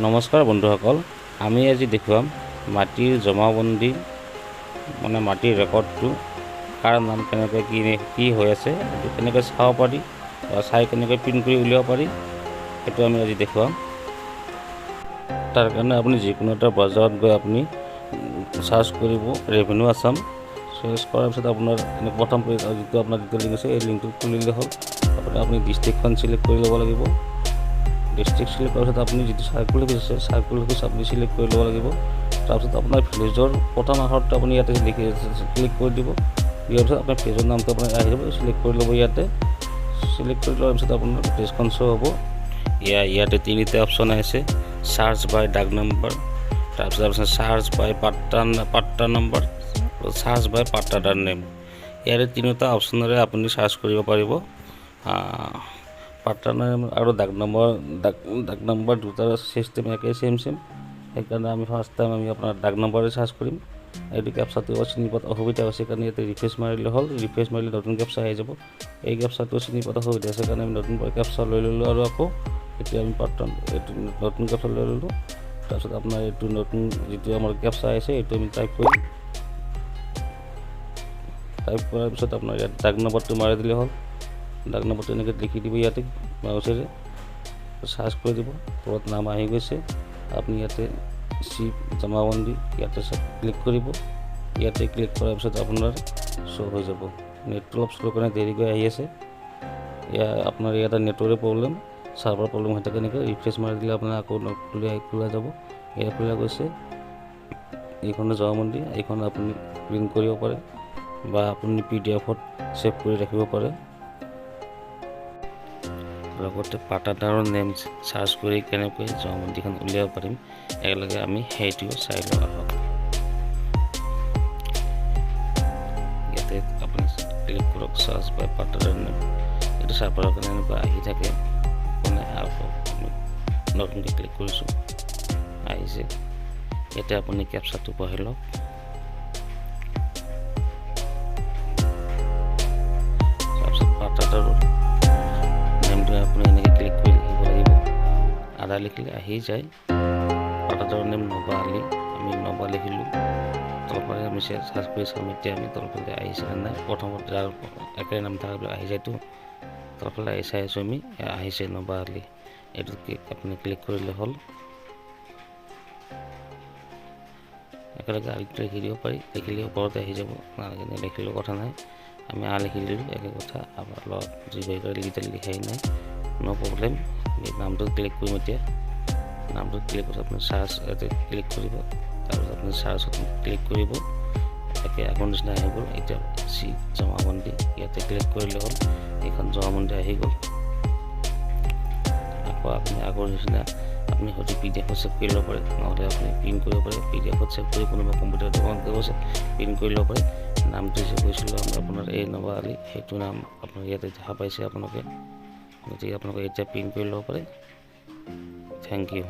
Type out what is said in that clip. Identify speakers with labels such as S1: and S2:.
S1: নমস্কাৰ বন্ধুসকল, আমি আজি দেখুৱাম মাটিৰ জমাবন্দী মানে মাটিৰ ৰেকৰ্ডটো কাৰ নাম কেনেকৈ কি হৈ আছে, এইটো কেনেকৈ চাব পাৰি বা চাই কেনেকৈ প্ৰিণ্ট কৰি উলিয়াব পাৰি, সেইটো আমি আজি দেখুৱাম। তাৰ কাৰণে আপুনি যিকোনো এটা বজাৰত গৈ আপুনি চাৰ্চ কৰিব ৰেভিনিউ আছাম। চাৰ্চ কৰাৰ পিছত আপোনাৰ প্ৰথম যিটো আপোনাৰ লিংক আছে এই লিংকটো খুলিলে হ'ল। আপুনি ডিষ্ট্ৰিক্টখন চিলেক্ট কৰি ল'ব লাগিব। ডিষ্ট্ৰিক্ট চিলেক্ট কৰাৰ পিছত আপুনি যিটো চাৰ্কুল আছে চাৰ্কুল আপুনি চিলেক্ট কৰি ল'ব লাগিব। তাৰপিছত আপোনাৰ ভিলেজৰ প্ৰথম আখৰটো আপুনি ইয়াতে ক্লিক কৰি দিব। দিয়াৰ পিছত আপোনাৰ ভিলেজৰ নামটো আপোনাৰ আহি যাব, চিলেক্ট কৰি ল'ব। ইয়াতে চিলেক্ট কৰি লোৱাৰ পিছত আপোনাৰ ভিলেজখন শ্ব' হ'ব। ইয়াতে তিনিটা অপশ্যন আছে, চাৰ্চ বাই ডাক নম্বৰ, তাৰপিছত আপোনাৰ চাৰ্চ বাই পাট্টা নম্বৰ, চাৰ্চ বাই পাট্টাদাৰ নেম। ইয়াৰে তিনিটা অপশ্যনেৰে আপুনি চাৰ্চ কৰিব পাৰিব। পাট্টা নাম আৰু ডাক নম্বৰ দুটাৰ চিষ্টেম একেই চেম। সেইকাৰণে আমি ফাৰ্ষ্ট টাইম আপোনাৰ ডাক নম্বৰে চাৰ্চ কৰিম। এইটো কেপচাটো চিনি পোৱাত অসুবিধা হৈছে কাৰণে ইয়াতে ৰিফ্ৰেছ মাৰিলে হ'ল। ৰিফ্ৰেছ মাৰিলে নতুন কেপচা আহি যাব। এই কেপচাটো চিনি পোৱাত অসুবিধা আছে কাৰণে আমি নতুন কেপচা লৈ ল'লোঁ আৰু আকৌ এতিয়া আমি এইটো নতুন কেপচা লৈ ল'লোঁ। তাৰপিছত আপোনাৰ এইটো নতুন যিটো আমাৰ কেপচা আহিছে এইটো আমি টাইপ কৰিম। টাইপ কৰাৰ পিছত আপোনাৰ ইয়াত ডাক নম্বৰটো মাৰি দিলে হ'ল। ডাক নম্বৰটো এনেকৈ লিখি দিব, ইয়াতে মাউচেৰে চাৰ্চ কৰি দিব। ওপৰত নাম আহি গৈছে। আপুনি ইয়াতে জমাবন্দী ইয়াতে ক্লিক কৰিব। ইয়াতে ক্লিক কৰাৰ পিছত আপোনাৰ শ্ব' হৈ যাব। নেটটো অলপ শ্ল' কাৰণে দেৰিকৈ আহি আছে। আপোনাৰ ইয়াতে নেটৰে প্ৰব্লেম, চাৰ্ভাৰ প্ৰব্লেম হৈ থাকে। এনেকৈ ৰিফ্ৰেছ মাৰি দিলে আপোনাৰ আকৌ খোলা যাব। এয়া খোলা গৈছে। এইখনে জমাবন্দী, এইখন আপুনি প্ৰিণ্ট কৰিব পাৰে বা আপুনি PDF-ত ছেভ কৰি ৰাখিব পাৰে। লগতে পাট্টাদাৰৰ নেম চাৰ্চ কৰি কেনেকৈ জমাবন্দীখন উলিয়াব পাৰিম একেলগে আমি সেইটোও চাই লওঁ আহক। ইয়াতে আপুনি ক্লিক কৰক চাৰ্চ বাই পাট্টাদাৰ নেম। এইটো চাৰ্ভাৰৰ কাৰণে এনেকুৱা আহি থাকে। নতুনকৈ ক্লিক কৰিছোঁ, আহিছে। ইয়াতে আপুনি কেপচাটো বহাই লওক। তাৰপিছত পাট্টাদাৰৰ আপুনি এনেকৈ ক্লিক কৰি লিখিব লাগিব। আদা লিখিলে আহি যায়। পাট্টাদাৰৰ নেম নবা আলি, আমি নবা লিখিলোঁ। তলফালে আমি চাৰ্চ কৰি চাম এতিয়া আমি তলফালে আহিছে নে নাই। প্ৰথমত যাৰ একে নাম থকাবিলাক আহি যায়তো, তলফালে চাই আছোঁ আমি, আহিছে নবা আলি। এইটোত আপুনি ক্লিক কৰিলে হ'ল। একেলগে আলিটো লিখি দিব পাৰি, লিখিলে ওপৰতে আহি যাব। নালাগে নিলিখিলেও কথা নাই, আমি লিখি দিলোঁ একে কথা। আমাৰ লগত যি লিখাই নাই, ন' প্ৰব্লেম। আমি নামটোত ক্লিক কৰিম এতিয়া। নামটোত ক্লিক কৰি আপুনি চাৰ্চ ইয়াতে ক্লিক কৰিব। তাৰপিছত আপুনি চাৰ্চত ক্লিক কৰিব। একে আগৰ নিচিনা আহি গ'ল। এতিয়া জমাবন্দী ইয়াতে ক্লিক কৰিলে হ'ল। এইখন জমাবন্দী আহি গ'ল। আকৌ আপুনি আগৰ নিচিনা আপুনি হয়তো PDF-ত ছেভ কৰি ল'ব পাৰে, নহ'লে আপুনি প্ৰিণ্ট কৰিব পাৰে। PDF-ত ছেভ কৰি কোনোবা কম্পিউটাৰত অন কৰিব প্ৰিণ্ট কৰি ল'ব পাৰে। নামটো যে কৈছিলোঁ আপোনাৰ এই নবা আলি, সেইটো নাম আপোনাৰ ইয়াতে দেখা পাইছে আপোনালোকে। গতিকে আপোনালোকে এতিয়া প্ৰিণ্ট কৰি ল'ব পাৰে। Thank U.